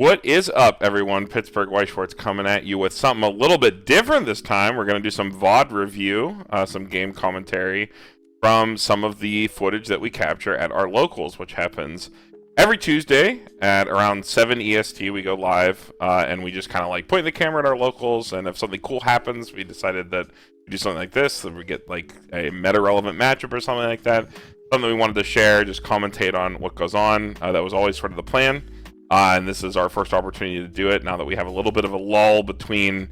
What is up, everyone? Pittsburgh White Shorts coming at you with something a little bit different this time. We're going to do some VOD review, some game commentary from some of the footage that we capture at our locals, which happens every Tuesday at around 7 EST. We go live, and we just kind of like point the camera at our locals, and if something cool happens, we decided that we do something like this, that we get like a meta-relevant matchup or something like that. Something we wanted to share, just commentate on what goes on. That was always sort of the plan. And this is our first opportunity to do it now that we have a little bit of a lull between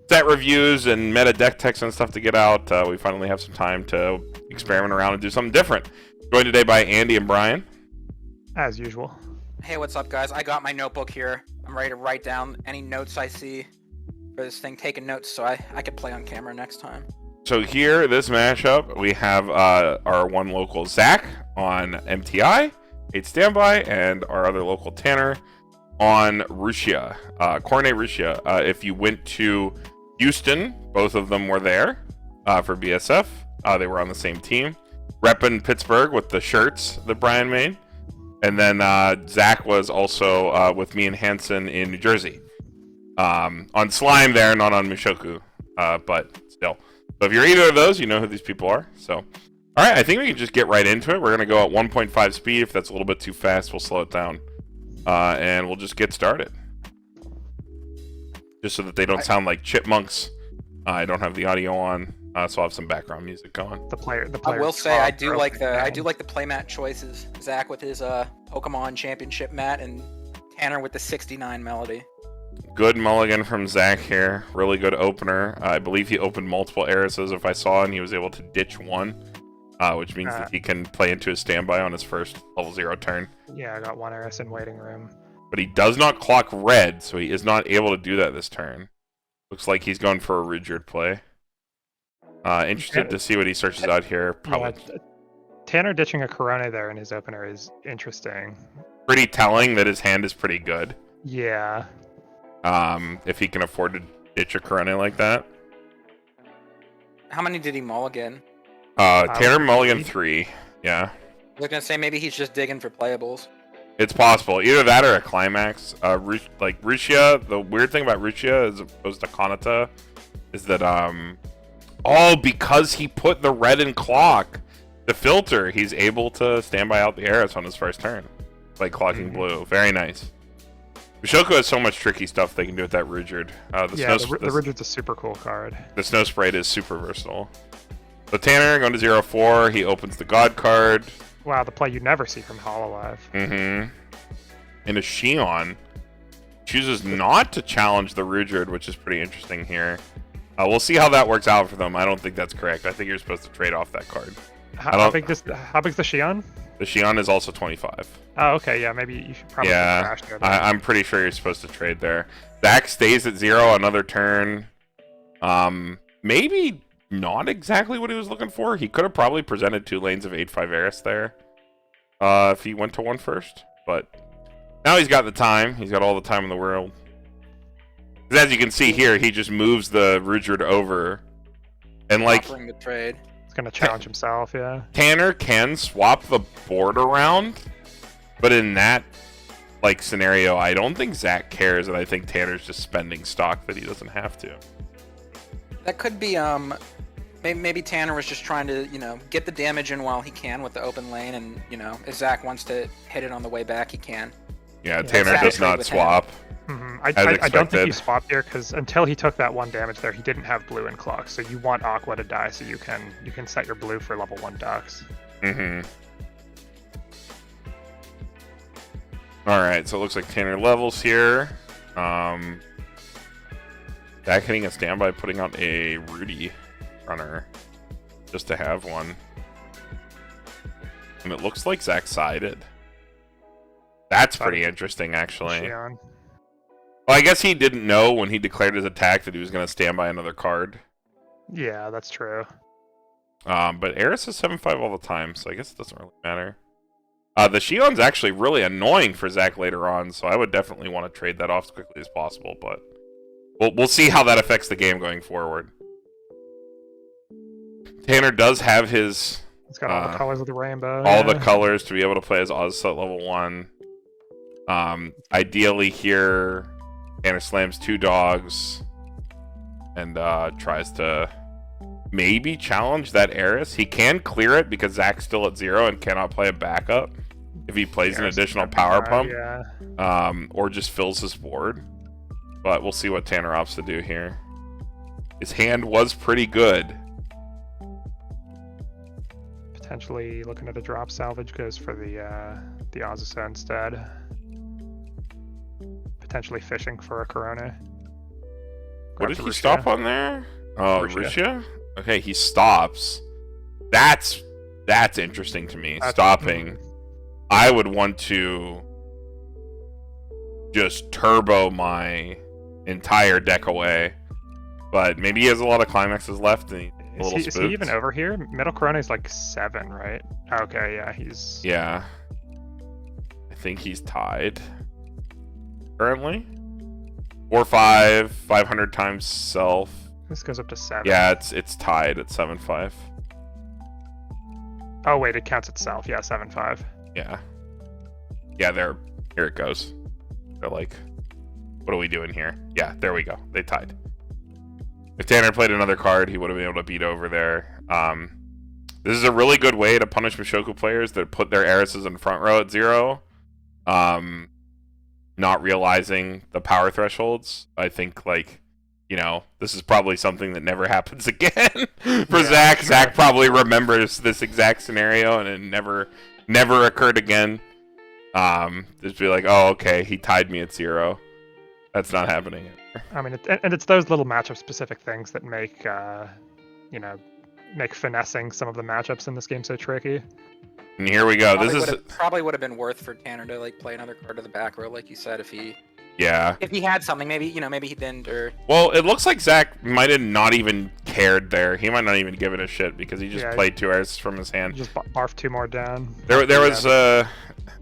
set reviews and meta deck techs and stuff to get out. We finally have some time to experiment around and do something different. Joined today by Andy and Brian. As usual. Hey, what's up, guys? I got my notebook here. I'm ready to write down any notes I see for this thing, taking notes so I could play on camera next time. So here, this mashup, we have our one local Zach on MTI, 8 standby, and our other local Tanner on Rushia, Cornet Rushia. If you went to Houston, both of them were there for BSF. They were on the same team. Reppin' Pittsburgh with the shirts that Brian made. And then Zach was also with me and Hanson in New Jersey. On Slime there, not on Mushoku, but still. So if you're either of those, you know who these people are. So, all right, I think we can just get right into it. We're going to go at 1.5 speed. If that's a little bit too fast, we'll slow it down. And we'll just get started. Just so that they don't sound like chipmunks. I don't have the audio on, so I'll have some background music going. The player. I will say I do like the playmat choices. Zach with his Pokemon Championship mat and Tanner with the 69 melody. Good mulligan from Zach here. Really good opener. I believe he opened multiple Arises if I saw, and he was able to ditch one, which means that he can play into his standby on his first level 0 turn. Yeah, I got one Aris in waiting room. But he does not clock red, so he is not able to do that this turn. Looks like he's going for a Rudyard play. Interested to see what he searches out here. Probably. Yeah, Tanner ditching a Corona there in his opener is interesting. Pretty telling that his hand is pretty good. Yeah. If he can afford to ditch a Corona like that. How many did he mulligan? Tanner mulligan 3. Yeah. I was gonna say maybe he's just digging for playables. It's possible. Either that or a climax. Like Rushia, the weird thing about Rushia as opposed to Kanata is that because he put the red in clock, the filter, he's able to standby out the Aris on his first turn. Like clocking blue. Very nice. Mushoku has so much tricky stuff they can do with that Rudyard. The Rudyard's a super cool card. The Snow Sprite is super versatile. So Tanner going to 0-4. He opens the God card. Wow, the play you never see from Hololive. And a Shion chooses not to challenge the Rudyard, which is pretty interesting here. We'll see how that works out for them. I don't think that's correct. I think you're supposed to trade off that card. How big's the Shion? The Shion is also 25. Oh, okay, yeah, maybe you should probably crash there. I'm pretty sure you're supposed to trade there. Zach stays at 0 another turn. Maybe not exactly what he was looking for. He could have probably presented 2 lanes of 8-5 Eris there if he went to 1 first. But now he's got the time. He's got all the time in the world. As you can see here, he just moves the Rudyard over. And like... offering the trade. He's going to challenge himself, yeah. Tanner can swap the board around, but in that like scenario, I don't think Zach cares, and I think Tanner's just spending stock that he doesn't have to. That could be maybe Tanner was just trying to get the damage in while he can with the open lane, and if Zach wants to hit it on the way back, he can. Yeah, Tanner does not swap. I don't think he swapped here because until he took that 1 damage there, he didn't have blue in clock. So you want Aqua to die so you can set your blue for level 1 ducks. Alright, so it looks like Tanner levels here. Back hitting a standby, putting out a Rudy runner just to have one. And it looks like Zach sided. That's pretty interesting, actually. Shion. Well, I guess he didn't know when he declared his attack that he was going to stand by another card. Yeah, that's true. But Eris is 7-5 all the time, so I guess it doesn't really matter. The Shion's actually really annoying for Zach later on, so I would definitely want to trade that off as quickly as possible, but we'll see how that affects the game going forward. Tanner does have his... It's got all the colors of the rainbow. All the colors to be able to play as Ozset level 1. Ideally here, Tanner slams 2 dogs and tries to maybe challenge that Eris. He can clear it because Zach's still at 0 and cannot play a backup if he plays an additional power pump. Yeah. Or just fills his board. But we'll see what Tanner opts to do here. His hand was pretty good. Potentially looking at a drop salvage, goes for the Azusa instead. Potentially fishing for a Corona. What did he stop on there? Oh, Rushia? Okay, he stops. That's interesting to me. Stopping. I would want to just turbo my entire deck away. But maybe he has a lot of climaxes left and is he even over here? Middle Corona is like 7, right? Okay, yeah, he's... Yeah. I think he's tied. Currently? 4-5, 500 times self. This goes up to 7. Yeah, it's tied at 7-5. Oh wait, it counts itself. Yeah, 7-5. Yeah. Yeah, here it goes. They're like, what are we doing here? Yeah, there we go. They tied. If Tanner played another card, he would have been able to beat over there. This is a really good way to punish Mushoku players that put their Erises in front row at 0. Not realizing the power thresholds. I think, like, you know, this is probably something that never happens again for Zach. Sure. Zach probably remembers this exact scenario and it never occurred again. Just be like, oh, okay, he tied me at 0. That's not happening anymore. I mean, it's those little matchup-specific things that make, make finessing some of the matchups in this game so tricky. And here we go. Probably would have been worth for Tanner to like play another card to the back row, like you said, if he had something. Maybe he didn't. Or well, it looks like Zach might have not even cared there. He might not even give it a shit because he just played 2 Airs from his hand. Just barfed 2 more down. There was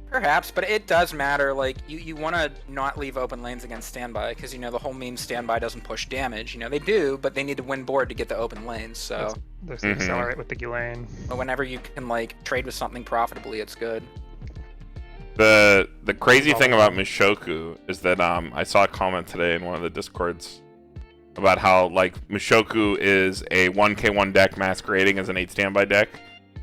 perhaps, but it does matter. Like you want to not leave open lanes against standby because the whole meme standby doesn't push damage. They do, but they need to win board to get the open lanes. So there's the accelerate with the Ghislaine. But whenever you can like trade with something profitably, it's good. The crazy thing about Mushoku is that I saw a comment today in one of the Discords about how like Mushoku is a 1k1 deck masquerading as an 8 standby deck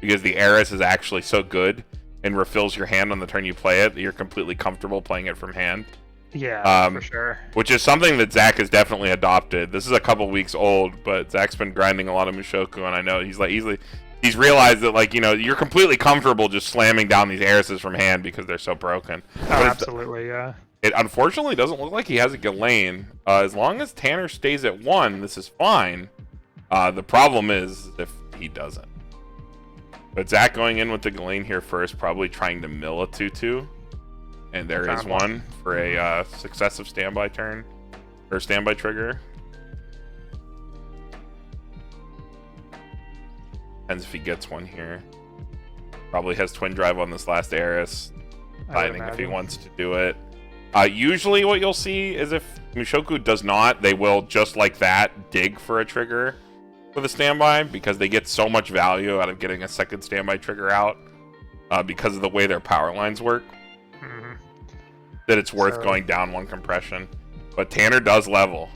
because the Eris is actually so good and refills your hand on the turn you play it, you're completely comfortable playing it from hand. Yeah, for sure. Which is something that Zach has definitely adopted. This is a couple weeks old, but Zach's been grinding a lot of Mushoku, and I know he's realized that like you're completely comfortable just slamming down these Erises from hand because they're so broken. Oh, absolutely, yeah. It unfortunately doesn't look like he has a Ghislaine. As long as Tanner stays at 1, this is fine. The problem is if he doesn't. But Zach going in with the Ghislaine here first, probably trying to mill a 2-2. And there is one for a successive standby turn. Or standby trigger. Depends if he gets one here. Probably has twin drive on this last Eris. I think if he wants to do it. Usually what you'll see is if Mushoku does not, they will just like that dig for a trigger for the standby because they get so much value out of getting a second standby trigger out because of the way their power lines work that it's worth going down 1 compression. But Tanner does level.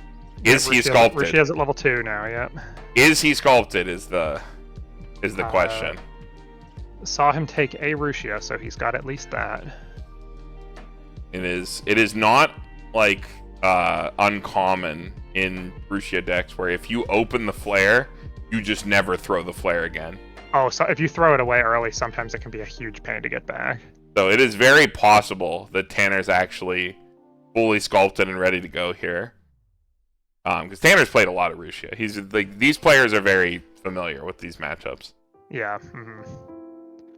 Is he sculpted? Rushia's at level 2 now, yeah. Is he sculpted is the question. Saw him take a Rushia, so he's got at least that. It is not like uncommon in Rushia decks where if you open the flare, you just never throw the flare again. Oh, so if you throw it away early, sometimes it can be a huge pain to get back. So it is very possible that Tanner's actually fully sculpted and ready to go here. Because Tanner's played a lot of Rushia. He's like these players are very familiar with these matchups. Yeah.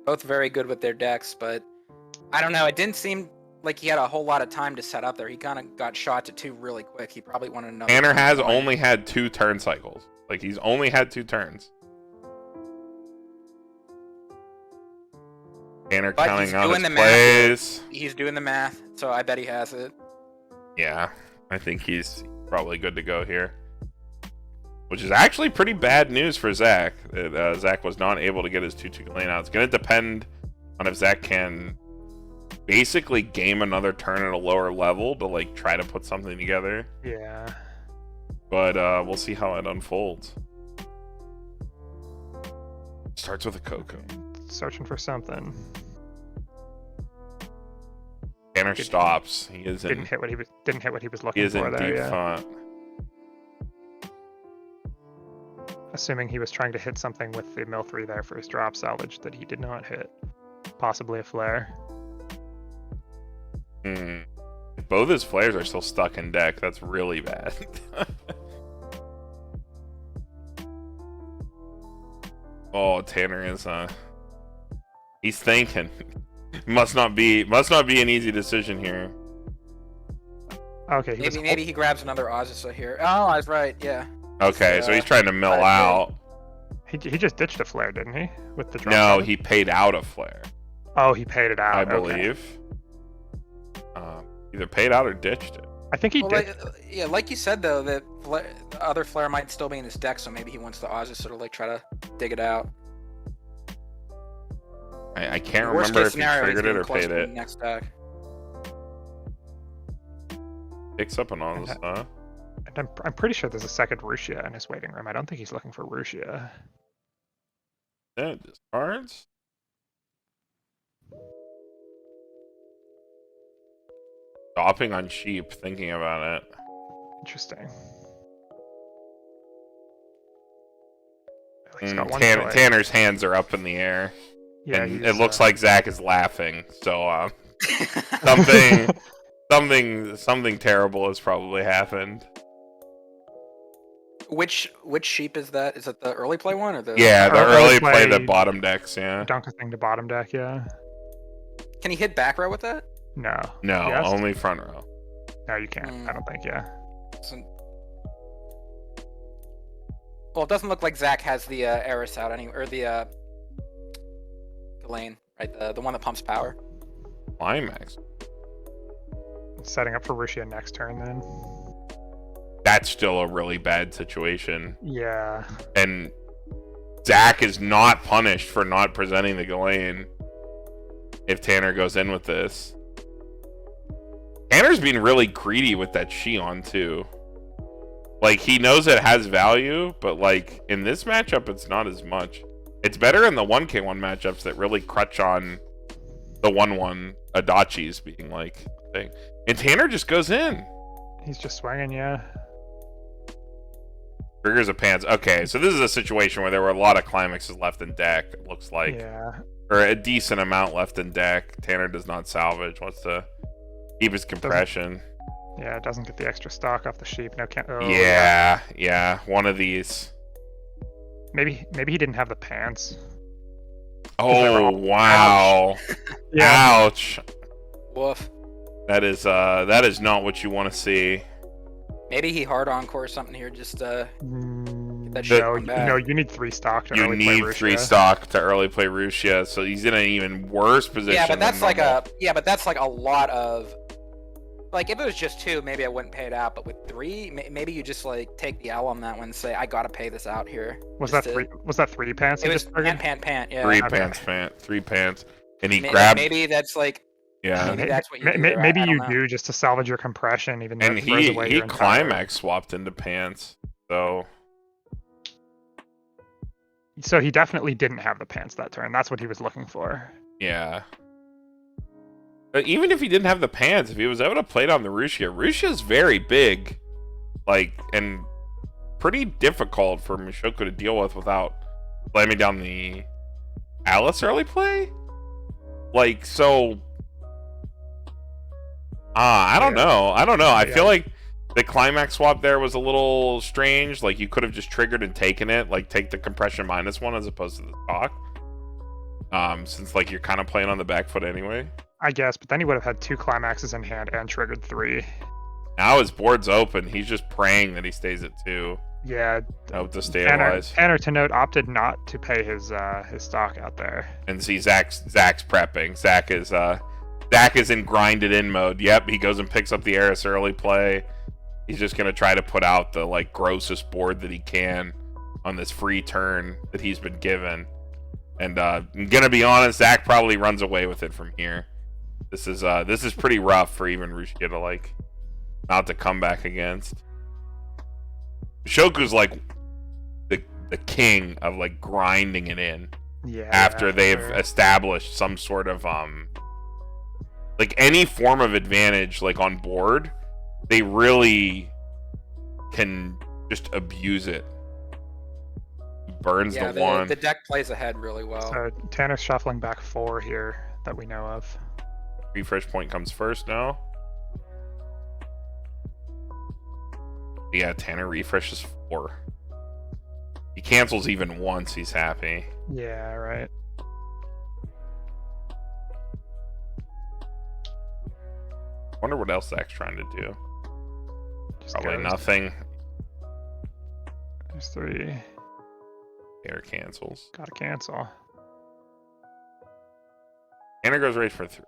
Both very good with their decks, but I don't know. It didn't seem like he had a whole lot of time to set up there. He kind of got shot to 2 really quick. He probably wanted to know. Tanner has only had 2 turn cycles. Like he's only had 2 turns. Tanner counting on his plays. He's doing the math, so I bet he has it. Yeah, I think he's probably good to go here. Which is actually pretty bad news for Zach. Zach was not able to get his 2-2 lane out. It's going to depend on if Zach can basically game another turn at a lower level to like try to put something together. Yeah. But we'll see how it unfolds. Starts with a Coco. Searching for something. Tanner stops. He is didn't hit what he was looking he is for in there. deep thought. Assuming he was trying to hit something with the mill 3 there for his drop salvage that he did not hit. Possibly a flare. Both his flares are still stuck in deck. That's really bad. Oh, Tanner is he's thinking. must not be an easy decision here. Okay, maybe he grabs another Ozisa here. Oh, I was right. Yeah. Okay, so he's trying to mill out. He just ditched a flare, didn't he? With the drop. No, he paid out a flare. Oh, he paid it out. I believe. Either paid out or ditched it. I think he did. Like you said though, that the other flare might still be in his deck, so maybe he wants the Ozisa to like try to dig it out. I can't remember if he triggered it or paid it. Next deck. Picks up an Ozisa. And I'm pretty sure there's a second Rushia in his waiting room. I don't think he's looking for Rushia. Yeah, discards. Stopping on sheep, thinking about it. Interesting. Tanner's hands are up in the air. Yeah, and it looks like Zach is laughing. So something terrible has probably happened. Which sheep is that? Is it the early play one or the? Yeah, the early play that bottom decks. Yeah. Dunker thing to bottom deck. Yeah. Can he hit back row with that? No. No, yes? Only front row. No, you can't. I don't think. Yeah. Well, it doesn't look like Zach has the Eris out or the lane, right? The one that pumps power. Climax. Setting up for Rushia next turn then. That's still a really bad situation. Yeah. And Zach is not punished for not presenting the Ghislaine if Tanner goes in with this. Tanner's being really greedy with that Shion too. Like, he knows it has value, but like in this matchup it's not as much. It's better in the 1k1 matchups that really crutch on the 1-1 Adachi's being like thing. And Tanner just goes in. He's just swinging, yeah. Triggers a pants. Okay, so this is a situation where there were a lot of climaxes left in deck, it looks like. Yeah. Or a decent amount left in deck. Tanner does not salvage. Wants to keep his compression. It doesn't get the extra stock off the sheep. No, can't. Oh, yeah. One of these. Maybe he didn't have the pants. Oh wow! Ouch! Woof. That is not what you want to see. Maybe he hard encore something here just get that shit back. No, you need 3 stock to early play Rushia. You need 3 stock to early play Rushia, so he's in an even worse position. Yeah, but that's like a lot of. Like, if it was just 2, maybe I wouldn't pay it out. But with 3, maybe you just like take the L on that one and say, I gotta pay this out here. Was that 3 pants? It was pant. Yeah. 3 pants. And he grabbed. Maybe that's like. Yeah. Maybe that's what you do. Maybe you do just to salvage your compression, even though and he climax swapped into pants. So he definitely didn't have the pants that turn. That's what he was looking for. Yeah. But even if he didn't have the pants, if he was able to play down the Rushia's very big, like, and pretty difficult for Mushoku to deal with without slamming down the Alice early play. Like, so, I don't know. I feel like the climax swap there was a little strange. Like, you could have just triggered and taken it, like take the compression -1 as opposed to the stock. Since like you're kind of playing on the back foot anyway. I guess, but then he would have had 2 climaxes in hand and triggered 3. Now his board's open. He's just praying that he stays at 2. Yeah. Hope to stabilize. Tanner, to note, opted not to pay his stock out there. And see, Zach's prepping. Zach is in grinded in mode. Yep, he goes and picks up the Eris early play. He's just gonna try to put out the like grossest board that he can on this free turn that he's been given. And I'm gonna be honest, Zach probably runs away with it from here. This is pretty rough for even Rushia to like not to come back against. Shoku's like the king of like grinding it in. Yeah. After they've established some sort of like any form of advantage like on board, they really can just abuse it. Burns the one. The deck plays ahead really well. So Tanner's shuffling back 4 here that we know of. Refresh point comes first now. Yeah, Tanner refreshes 4. He cancels even once, he's happy. Yeah, right. Wonder what else Zach's trying to do. Just Probably goes. nothing. There's 3. Tanner cancels. Gotta cancel. Tanner goes right for 3.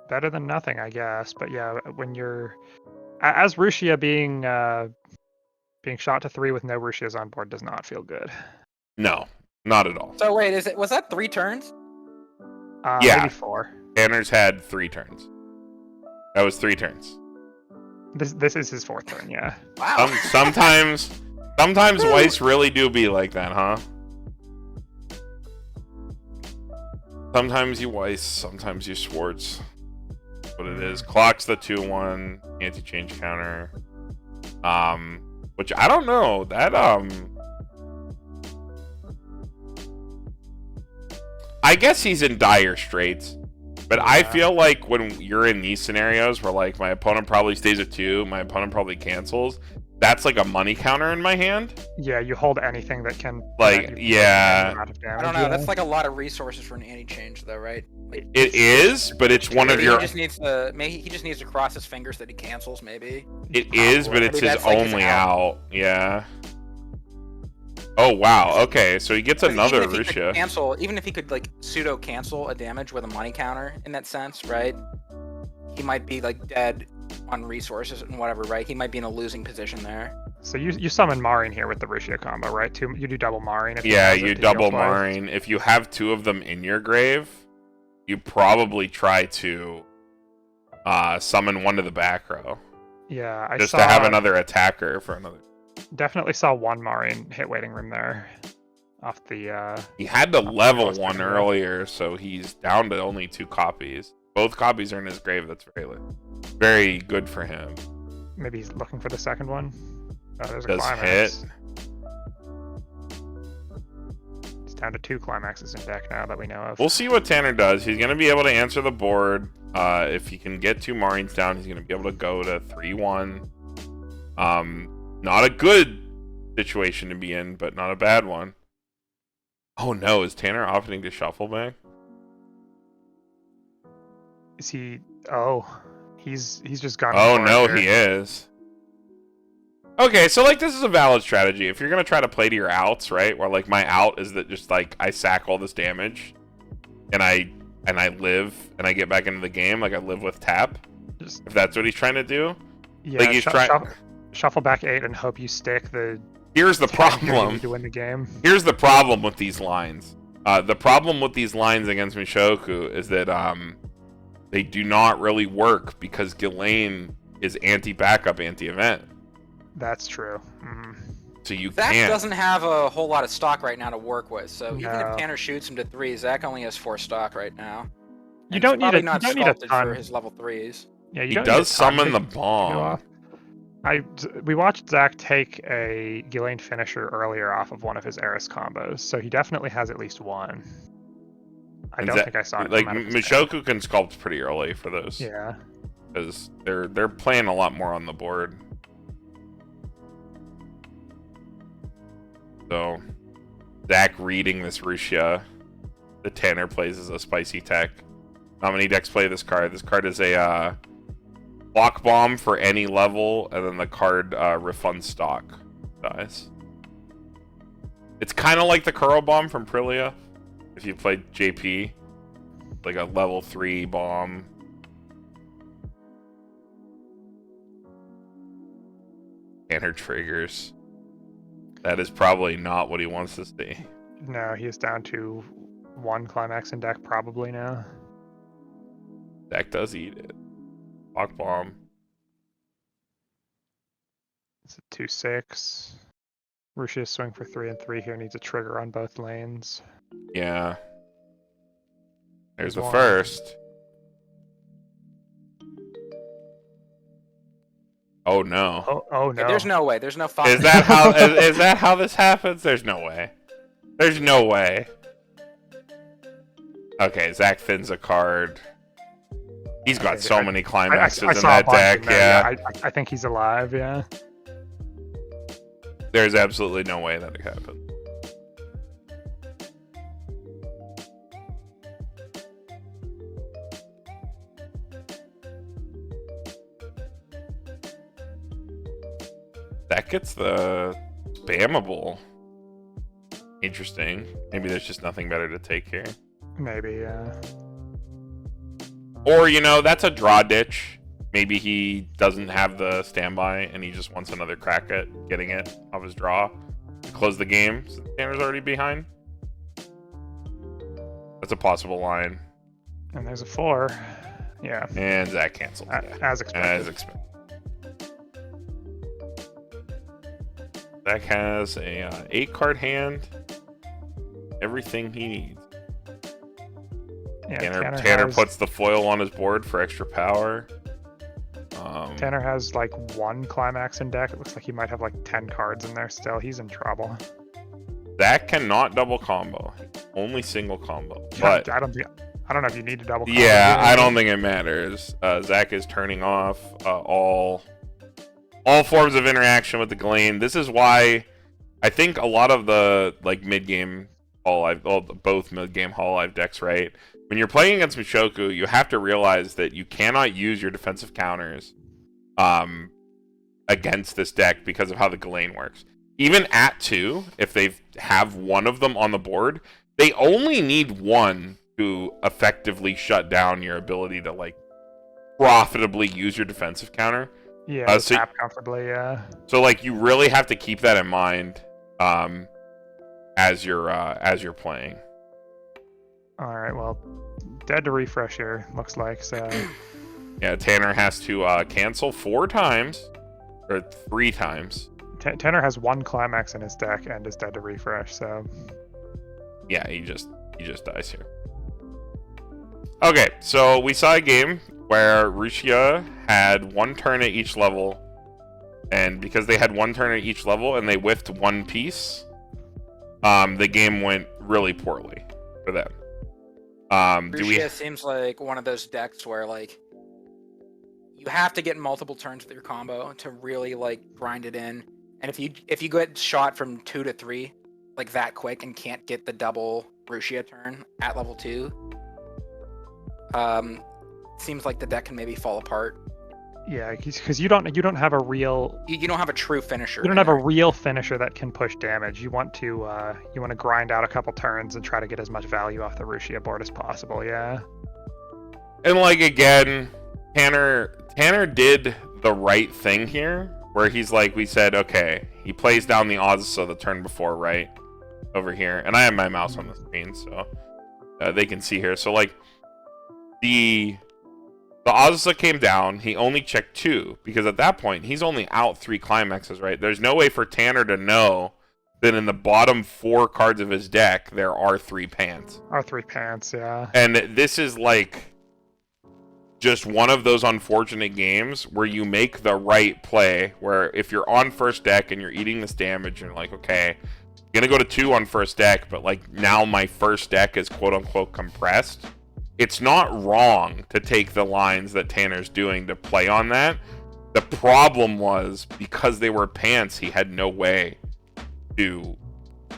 Better than nothing, I guess. But yeah, when you're as Rushia being shot to 3 with no Rushias on board does not feel good. No, not at all. So wait, was that 3 turns? Yeah. Maybe 4. Tanner's had 3 turns. That was 3 turns. This is his 4th turn, yeah. Wow. Sometimes Weiss really do be like that, huh? Sometimes you Weiss, sometimes you Schwartz. That's what it is. Clock's the 2-1 anti-change counter. Which I don't know. That I guess he's in dire straits. But yeah. I feel like when you're in these scenarios where like my opponent probably stays at 2, my opponent probably cancels, that's like a money counter in my hand. Yeah, you hold anything that can like yeah. I don't know. That's like a lot of resources for an anti-change, though, right? Like, it is, but it's one of your. Maybe he just needs to cross his fingers that he cancels. Maybe it is, but it's his like only out. Yeah. Oh wow. Okay, so he gets another Rushia. Even if he could like pseudo cancel a damage with a money counter in that sense, right? He might be like dead on resources and whatever, right? He might be in a losing position there. So you summon Marine here with the Rushia combo, right? You do double Marine. If you double Marine. If you have 2 of them in your grave, you probably try to summon one to the back row. Yeah, I just saw, to have another attacker for another. Definitely saw 1 Marine hit waiting room there. Off the. He had to level 1 earlier, so he's down to only 2 copies. Both copies are in his grave. That's very good for him. Maybe he's looking for the second one. Oh, there's a Does climax. hit. It's down to 2 climaxes in deck now that we know of. We'll see what Tanner does. He's going to be able to answer the board. If he can get 2 Marines down, he's going to be able to go to 3-1. Not a good situation to be in, but not a bad one. Oh no, is Tanner opting to shuffle back? Is he? Oh, he's just gone. Oh no, he is. Okay, so like this is a valid strategy. If you're gonna try to play to your outs, right? Where like my out is that just like I sack all this damage, and I live and I get back into the game, like I live with tap. If that's what he's trying to do, yeah. Like he's trying. Shuffle back 8 and hope you stick the. Here's the problem. To win the game. Here's the problem with these lines. The problem with these lines against Mishoku is that they do not really work because Ghislaine is anti-backup, anti-event. That's true. Mm. So you Zach can't. doesn't have a whole lot of stock right now to work with. So No. even if Tanner shoots him to 3, Zach only has 4 stock right now. You don't need a sculpted ton for his level 3s. Yeah, He does summon the bomb. We watched Zach take a Ghislaine finisher earlier off of one of his Eris combos, so he definitely has at least 1. I don't think I saw it. Like Mishoku can sculpt pretty early for those. Yeah. Because they're playing a lot more on the board. So Zach reading this Rushia. The Tanner plays as a spicy tech. Not many decks play this card. This card is a block bomb for any level, and then the card refunds stock dies. It's kind of like the Kuro bomb from Prilia. If you played JP, like a level 3 bomb. Tanner triggers. That is probably not what he wants to see. No, he is down to 1 climax in deck probably now. Zach does eat it. Block bomb. It's a 2-6. Rushia swing for 3 and 3 here needs a trigger on both lanes. Yeah. There's the One. first. Oh no. Oh no. There's no way. There's no fun. Is that how is that how this happens? There's no way. There's no way. Okay, Zach thins a card. He's got so many climaxes in that deck. Yeah. I think he's alive. Yeah. There's absolutely no way that it happened. That gets the spammable. Interesting. Maybe there's just nothing better to take here. Maybe, yeah. Or, you know, that's a draw ditch. Maybe he doesn't have the standby and he just wants another crack at getting it off his draw to close the game since Tanner's already behind. That's a possible line. And there's a 4. Yeah. And Zach canceled. As expected. As expected. Zach has a 8-card hand. Everything he needs. Yeah, Tanner puts the foil on his board for extra power. Tanner has like 1 climax in deck. It looks like he might have like 10 cards in there still. He's in trouble. Zach cannot double combo. Only single combo. But I don't know if you need to double combo. Yeah, I don't think it matters. Zach is turning off all forms of interaction with the Glean. This is why I think a lot of the like mid-game both mid-game Hololive decks, right? When you're playing against Mushoku, you have to realize that you cannot use your defensive counters against this deck because of how the Ghislaine works. Even at 2, if they have one of them on the board, they only need one to effectively shut down your ability to like profitably use your defensive counter. Yeah, tap comfortably, yeah. So like you really have to keep that in mind as you're playing. All right, well, dead to refresh here, looks like. So yeah, Tanner has to cancel 4 times or 3 times. Tanner has 1 climax in his deck and is dead to refresh. So yeah, he just dies here. Okay, so we saw a game where Rushia had 1 turn at each level, and because they had 1 turn at each level and they whiffed 1 piece, the game went really poorly for them. Rushia seems like one of those decks where like you have to get multiple turns with your combo to really like grind it in, and if you get shot from 2 to 3 like that quick and can't get the double Rushia turn at level 2, seems like the deck can maybe fall apart. Yeah, because you don't have a real you don't have a true finisher. You don't have a real finisher that can push damage. You want to grind out a couple turns and try to get as much value off the Rushia board as possible. Yeah. And like again, Tanner did the right thing here, where he's like, we said, okay, he plays down the Azusa the turn before, right over here, and I have my mouse on the screen, so they can see here. So like the Azusa came down, he only checked 2, because at that point, he's only out 3 climaxes, right? There's no way for Tanner to know that in the bottom 4 cards of his deck, there are 3 pants. Yeah. And this is like just one of those unfortunate games where you make the right play, where if you're on first deck and you're eating this damage, and you're like, okay, I'm gonna go to 2 on first deck, but like now my first deck is quote-unquote compressed. It's not wrong to take the lines that Tanner's doing to play on that. The problem was, because they were pants, he had no way to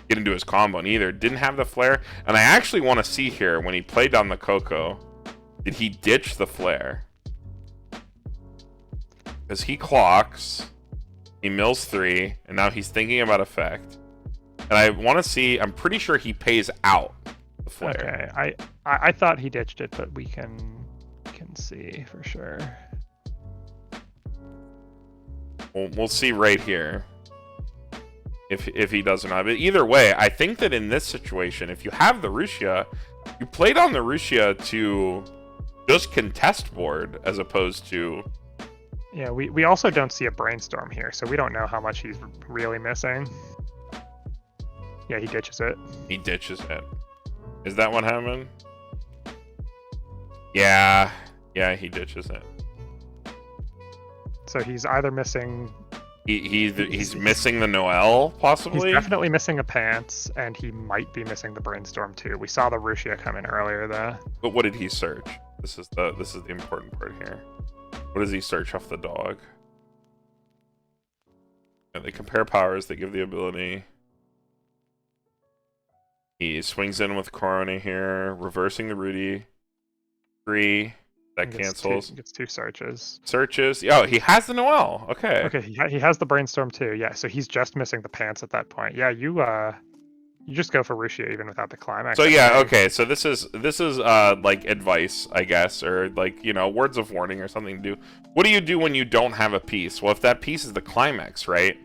get into his combo, and either didn't have the flare. And I actually want to see here, when he played down the Coco, did he ditch the flare? Because he clocks, he mills 3, and now he's thinking about effect. And I want to see, I'm pretty sure he pays out the flare. Okay, I thought he ditched it, but we can see for sure. We'll see right here if he does or not. But either way, I think that in this situation, if you have the Rushia, you played on the Rushia to just contest board as opposed to. Yeah, we also don't see a brainstorm here, so we don't know how much he's really missing. Yeah, he ditches it. He ditches it. Is that what happened? Yeah, he ditches it. So he's either missing. He's missing the Noel, possibly. He's definitely missing a pants, and he might be missing the brainstorm too. We saw the Rushia come in earlier, though. But what did he search? This is the important part here. What does he search off the dog? Yeah, they compare powers. They give the ability. He swings in with Corona here, reversing the Rudy. 3. That cancels. Gets 2 searches. Searches. Oh, he has the Noel. Okay. Okay, he has the brainstorm too. Yeah, so he's just missing the pants at that point. Yeah, you just go for Rushia even without the climax. So yeah, okay. So this is like advice, I guess, or like, you know, words of warning or something to do. What do you do when you don't have a piece? Well, if that piece is the climax, right?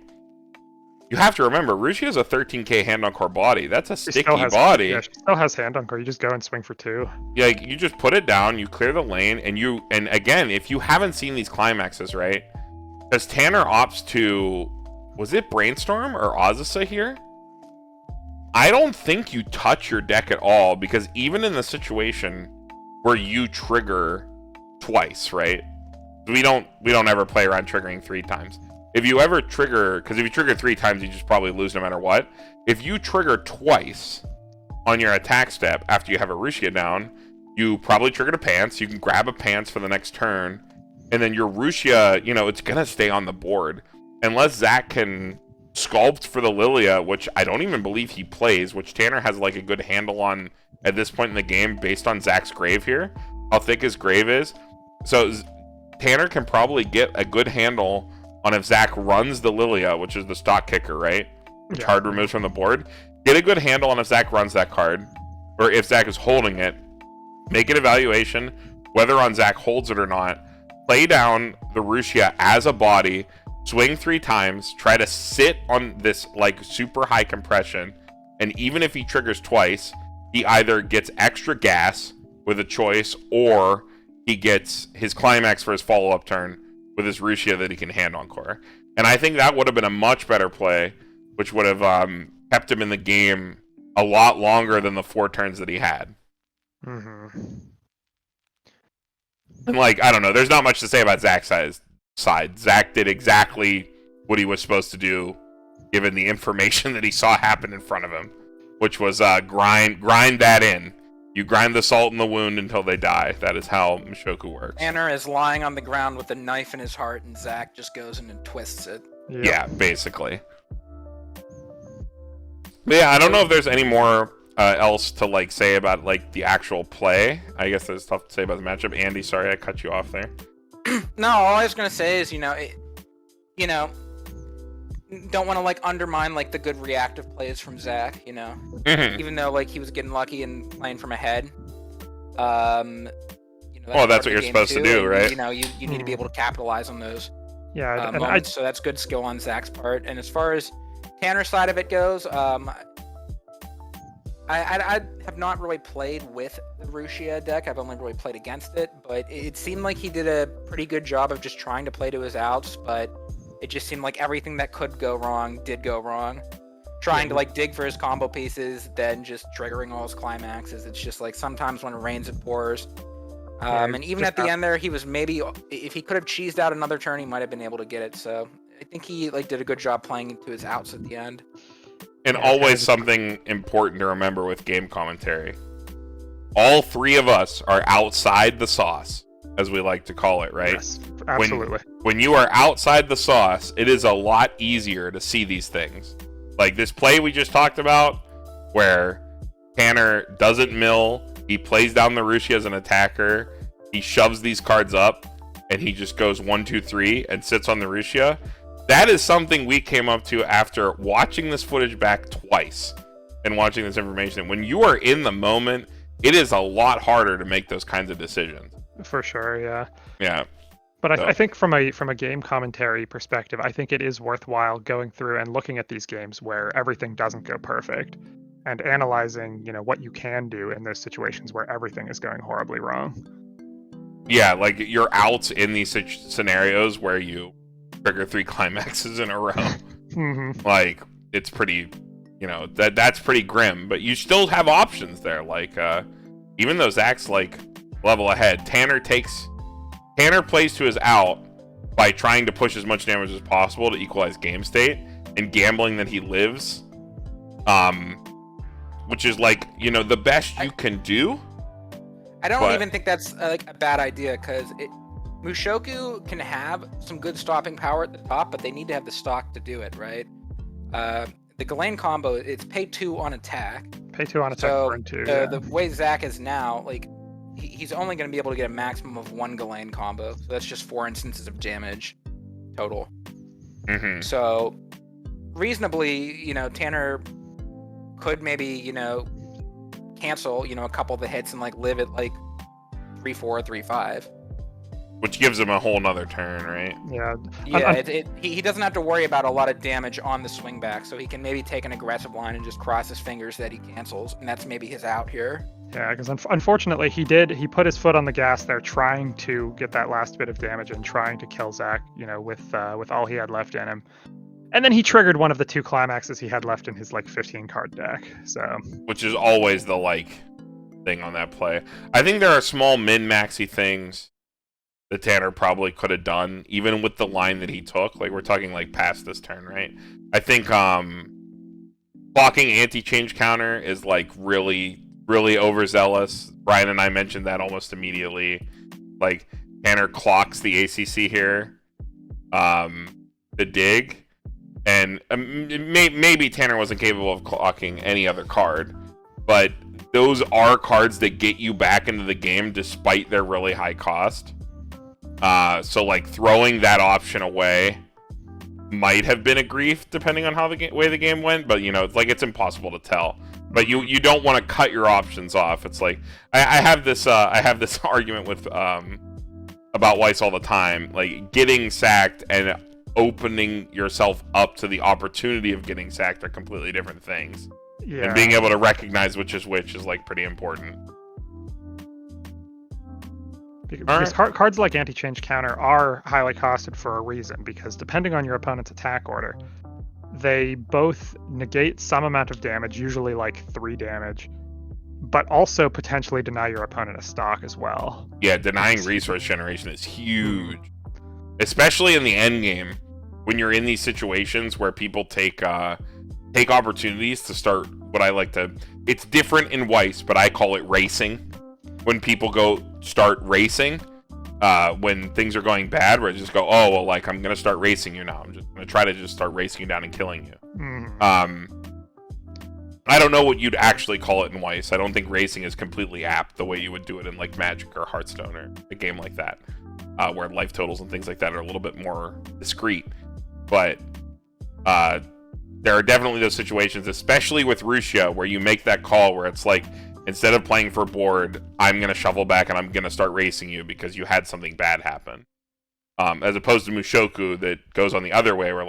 You have to remember, Rushia is a 13k hand-on core body. That's a sticky body. Yeah, she still has hand-on core. You just go and swing for 2. Yeah, you just put it down, you clear the lane, and again, if you haven't seen these climaxes, right? Because Tanner opts to, was it Brainstorm or Azasa here? I don't think you touch your deck at all, because even in the situation where you trigger twice, right? We don't ever play around triggering 3 times. If you ever trigger, because if you trigger 3 times, you just probably lose no matter what. If you trigger twice on your attack step after you have a Rushia down, you probably triggered a pants. You can grab a pants for the next turn, and then your Rushia, you know, it's gonna stay on the board unless Zach can sculpt for the Lilia, which I don't even believe he plays, which Tanner has like a good handle on at this point in the game based on Zach's grave here, how thick his grave is. So Tanner can probably get a good handle on if Zach runs the Lilia, which is the stock kicker, right? Which card removes from the board. Get a good handle on if Zach runs that card, or if Zach is holding it. Make an evaluation whether on Zach holds it or not. Play down the Rushia as a body, swing 3 times, try to sit on this like super high compression, and even if he triggers twice, he either gets extra gas with a choice, or he gets his climax for his follow-up turn with his Rushia that he can hand on core. And I think that would have been a much better play, which would have kept him in the game a lot longer than the 4 turns that he had. Mm-hmm. And like, I don't know, there's not much to say about Zach's side. Zach did exactly what he was supposed to do, given the information that he saw happen in front of him, which was grind that in. You grind the salt in the wound until they die. That is how Mushoku works. Tanner is lying on the ground with a knife in his heart, and Zach just goes in and twists it. Yeah, basically. But yeah, I don't know if there's any more else to like say about like the actual play. I guess there's stuff to say about the matchup. Andy, sorry I cut you off there. No, all I was gonna say is, don't want to like undermine like the good reactive plays from Zach, even though like he was getting lucky and playing from ahead. Well, that's what you're supposed to do, right? You need to be able to capitalize on those Yeah, so that's good skill on Zach's part. And as far as Tanner's side of it goes, I have not really played with the Rushia deck. I've only really played against it, but it seemed like he did a pretty good job of just trying to play to his outs, but it just seemed like everything that could go wrong did go wrong. Trying to like dig for his combo pieces, then just triggering all his climaxes. It's just like sometimes when it rains it pours. And even at the end there, he was maybe, if he could have cheesed out another turn, he might have been able to get it. So I think he like did a good job playing into his outs at the end. And always something important to remember with game commentary. All 3 of us are outside the sauce, as we like to call it, right? Yes, absolutely. When you are outside the sauce, it is a lot easier to see these things. Like this play we just talked about, where Tanner doesn't mill, he plays down the Rushia as an attacker, he shoves these cards up, and he just goes 1, 2, 3 and sits on the Rushia. That is something we came up to after watching this footage back twice and watching this information. When you are in the moment, it is a lot harder to make those kinds of decisions. For sure, yeah. Yeah. But I think from a game commentary perspective, I think it is worthwhile going through and looking at these games where everything doesn't go perfect and analyzing, what you can do in those situations where everything is going horribly wrong. Yeah, like you're out in these scenarios where you trigger 3 climaxes in a row. Mm-hmm. Like it's pretty, that's pretty grim. But you still have options there. Like even though Zach's like level ahead, Tanner plays to his out by trying to push as much damage as possible to equalize game state and gambling that he lives. Which is like, the best you can do. I don't even think that's like a bad idea, because Mushoku can have some good stopping power at the top, but they need to have the stock to do it, right? The Ghislaine combo, it's pay 2 on attack. Pay 2 on attack, burn 2. The way Zach is now, like, he's only going to be able to get a maximum of 1 Ghislaine combo, so that's just 4 instances of damage total. Mm-hmm. So reasonably, Tanner could maybe, cancel, a couple of the hits and like live at like 3-4, 3-5. Which gives him a whole nother turn, right? Yeah. Yeah, he doesn't have to worry about a lot of damage on the swing back, so he can maybe take an aggressive line and just cross his fingers that he cancels, and that's maybe his out here. Yeah, because unfortunately he put his foot on the gas there, trying to get that last bit of damage and trying to kill Zach, with all he had left in him. And then he triggered one of the 2 climaxes he had left in his 15 card deck. So, which is always the thing on that play. I think there are small min-maxy things that Tanner probably could have done, even with the line that he took. Like we're talking past this turn, right? I think blocking anti-change counter is really, really overzealous. Brian and I mentioned that almost immediately. Like Tanner clocks the ACC here, the dig. And maybe Tanner wasn't capable of clocking any other card, but those are cards that get you back into the game despite their really high cost. So throwing that option away might have been a grief depending on how the way the game went, but it's impossible to tell. But you don't want to cut your options off. It's like I have this argument with about Weiss all the time, like getting sacked and opening yourself up to the opportunity of getting sacked are completely different things. Yeah. And being able to recognize which is pretty important. Because cards like anti-change counter are highly costed for a reason, because depending on your opponent's attack order, they both negate some amount of damage, usually 3 damage, but also potentially deny your opponent a stock as well. Yeah, denying resource generation is huge. Especially in the end game, when you're in these situations where people take opportunities to start what I like to. It's different in Weiss, but I call it racing. When people go start racing, when things are going bad, where I just go, oh well, I'm gonna start racing you now. I'm just gonna try to just start racing you down and killing you. Mm. I don't know what you'd actually call it in Weiss. I don't think racing is completely apt the way you would do it in Magic or Hearthstone or a game like that. Where life totals and things like that are a little bit more discreet. But there are definitely those situations, especially with Rushia, where you make that call where it's instead of playing for board, I'm going to shuffle back and I'm going to start racing you because you had something bad happen. As opposed to Mushoku that goes on the other way, where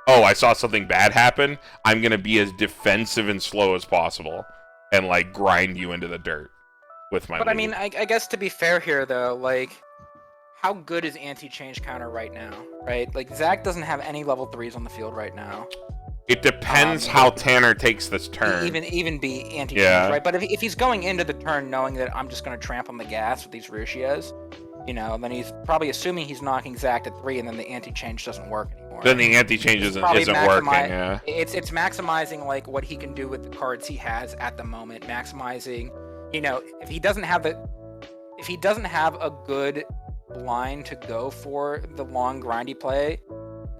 oh, I saw something bad happen, I'm going to be as defensive and slow as possible and grind you into the dirt with my But move. I mean, I guess to be fair here, though, how good is anti-change counter right now, right? Zach doesn't have any level 3s on the field right now. It depends how Tanner takes this turn. Even be anti-change, right? But if he's going into the turn knowing that I'm just going to tramp on the gas with these Rushias, then he's probably assuming he's knocking Zach to 3, and then the anti-change doesn't work anymore. Then the anti-change isn't working, yeah. It's maximizing what he can do with the cards he has at the moment, maximizing, if he doesn't have a good line to go for the long grindy play,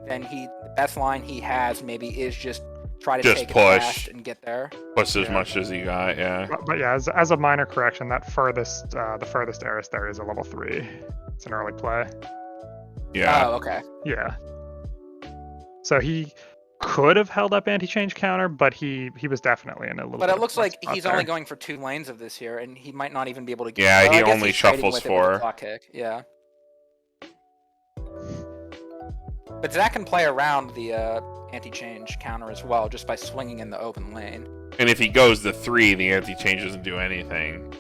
then the best line he has maybe is just try to take push it fast and get there. Push as much as you got, yeah. But yeah, as a minor correction, that the furthest Eris there is a level 3. It's an early play. Yeah. Oh, okay. Yeah. So he could have held up anti-change counter, but he was definitely in a little. But bit it looks like he's there. only going for 2 lanes of this here, and he might not even be able to get. Yeah, well, he I guess only he's trading shuffles with it with 4. the clock kick. Yeah. But Zach can play around the anti-change counter as well, just by swinging in the open lane. And if he goes to 3, the anti-change doesn't do anything.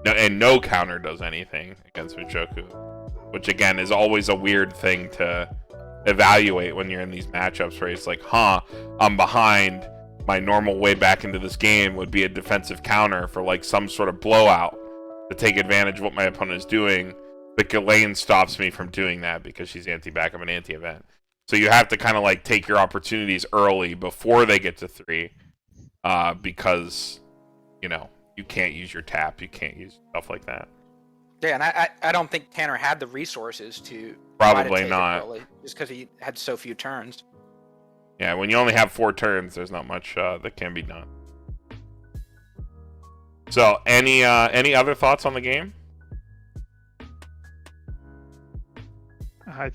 no counter does anything against Mushoku, which again is always a weird thing to evaluate when you're in these matchups where it's like, I'm behind. My normal way back into this game would be a defensive counter for like some sort of blowout to take advantage of what my opponent is doing, but Ghislaine stops me from doing that because she's anti-backup and anti-event. So you have to kind of like take your opportunities early before they get to 3, because you can't use your tap, you can't use stuff like that. Yeah, and I don't think Tanner had the resources to probably not early, just because he had so few turns. Yeah, when you only have 4 turns, there's not much that can be done. So, any other thoughts on the game?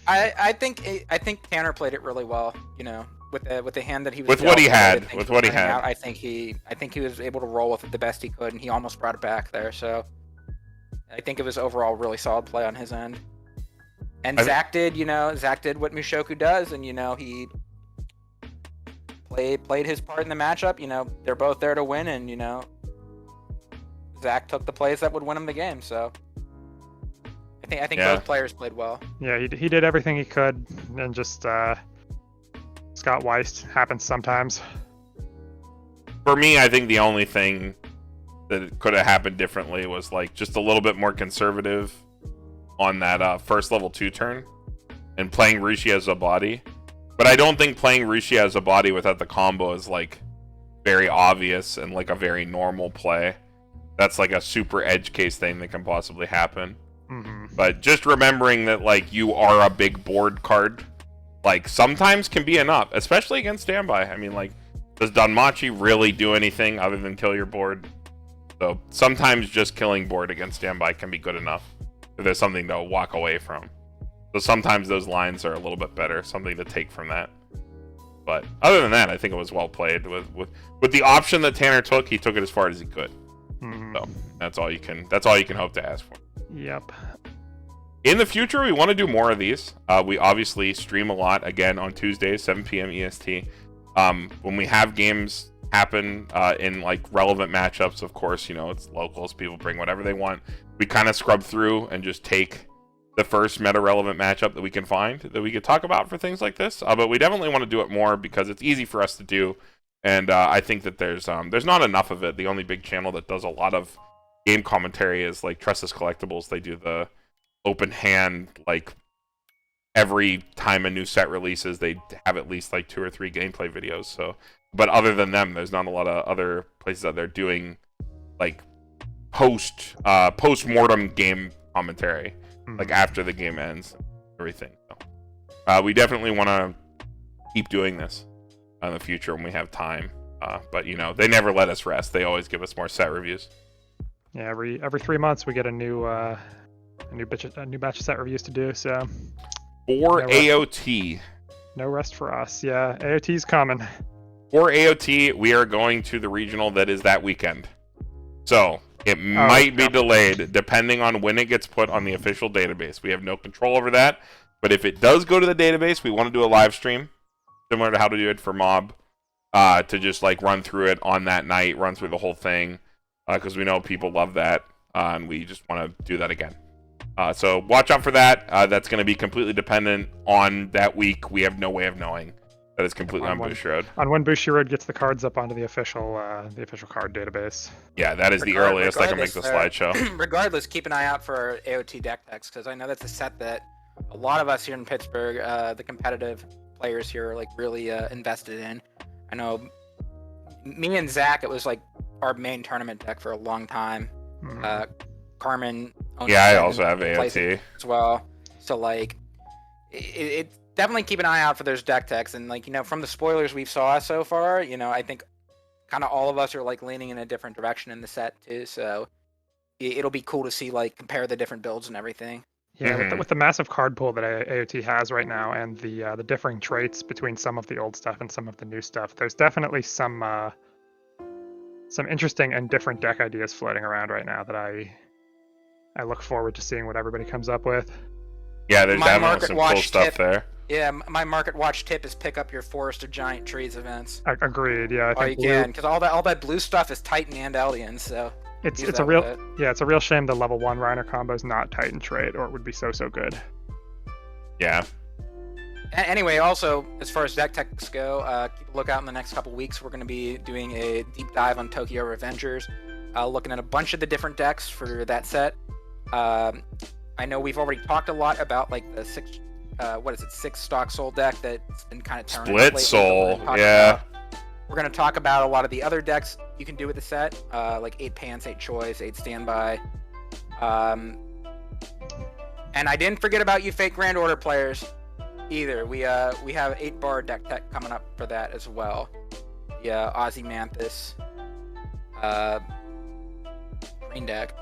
I think Tanner played it really well. With the hand that he was with what he had. I think he was able to roll with it the best he could, and he almost brought it back there. So, I think it was overall really solid play on his end. And Zach did what Mushoku does, and he played his part in the matchup. They're both there to win, and Zach took the plays that would win him the game. So I think both players played well. Yeah, he did everything he could, and just Scott Weist happens sometimes. For me, I think the only thing that could have happened differently was like just a little bit more conservative on that first level 2 turn and playing Rushia as a body. But I don't think playing Rushia as a body without the combo is like very obvious and like a very normal play. That's like a super edge case thing that can possibly happen. Mm-hmm. But just remembering that like you are a big board card, like sometimes can be enough, especially against standby. I mean, like, does Danmachi really do anything other than kill your board? So sometimes just killing board against standby can be good enough if there's something to walk away from. So sometimes those lines are a little bit better, something to take from that. But other than that, I think it was well played. With the option that Tanner took, he took it as far as he could. Mm-hmm. So that's all you can hope to ask for. Yep. In the future, we want to do more of these. We obviously stream a lot again on Tuesdays, 7 p.m. EST. When we have games happen in like relevant matchups, of course, it's locals, people bring whatever they want. We kind of scrub through and just take the first meta relevant matchup that we can find that we could talk about for things like this. But we definitely want to do it more because it's easy for us to do, and I think that there's not enough of it. The only big channel that does a lot of game commentary is like Tressus Collectibles. They do the open hand, like every time a new set releases, they have at least like 2 or 3 gameplay videos. So, but other than them, there's not a lot of other places out there doing like post-mortem game commentary, like after the game ends, everything. So, we definitely want to keep doing this in the future when we have time. But they never let us rest. They always give us more set reviews. Yeah, every 3 months we get a new batch of set reviews to do. So for AOT, no rest for us. Yeah, AOT's coming. For AOT, we are going to the regional that is that weekend. So it might be delayed depending on when it gets put on the official database. We have no control over that. But if it does go to the database, we want to do a live stream, similar to how to do it for Mob, to just like run through it on that night, run through the whole thing, because we know people love that, and we just want to do that again. So watch out for that. That's going to be completely dependent on that week. We have no way of knowing. That is completely on Bushiroad. On when Bushiroad gets the cards up onto the official card database. Yeah, that is the earliest I can make the slideshow. Regardless, keep an eye out for AOT deck decks, because I know that's a set that a lot of us here in Pittsburgh, the competitive players here, are like really invested in. I know me and Zach, it was like our main tournament deck for a long time. Carmen owns I also have AOT as well. So like, it definitely keep an eye out for those deck techs, and like from the spoilers we've saw so far, I think kind of all of us are like leaning in a different direction in the set too. So it'll be cool to see like compare the different builds and everything. Yeah, with the massive card pool that AOT has right now, and the differing traits between some of the old stuff and some of the new stuff, there's definitely some interesting and different deck ideas floating around right now that I look forward to seeing what everybody comes up with. Yeah, there's definitely some cool stuff there. Yeah, my market watch tip is pick up your Forest of Giant Trees events. Agreed. Yeah, I think you can, because all that blue stuff is Titan and Eldian. So It's use it's a that real with it. yeah, it's a real shame the level 1 Reiner combo is not Titan trait, or it would be so good. Yeah. Anyway, also, as far as deck techs go, keep a lookout in the next couple weeks. We're going to be doing a deep dive on Tokyo Revengers, looking at a bunch of the different decks for that set. I know we've already talked a lot about like the 6 stock soul deck that's been kind of turning up lately, Split soul, yeah. We're going to talk about a lot of the other decks you can do with the set, like 8 pants, 8 choice, 8 standby. And I didn't forget about you fake Grand Order players either. We have 8 bar deck tech coming up for that as well. Yeah, Ozymanthus green deck.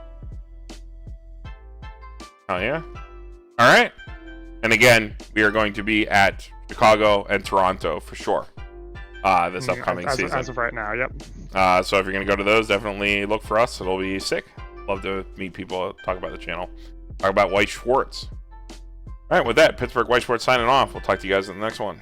Oh yeah. All right. And again, we are going to be at Chicago and Toronto for sure. This upcoming season. As of right now, yep. So if you're gonna go to those, definitely look for us. It'll be sick. Love to meet people, talk about the channel, talk about White Schwartz. All right, with that, Pittsburgh White Schwartz signing off. We'll talk to you guys in the next one.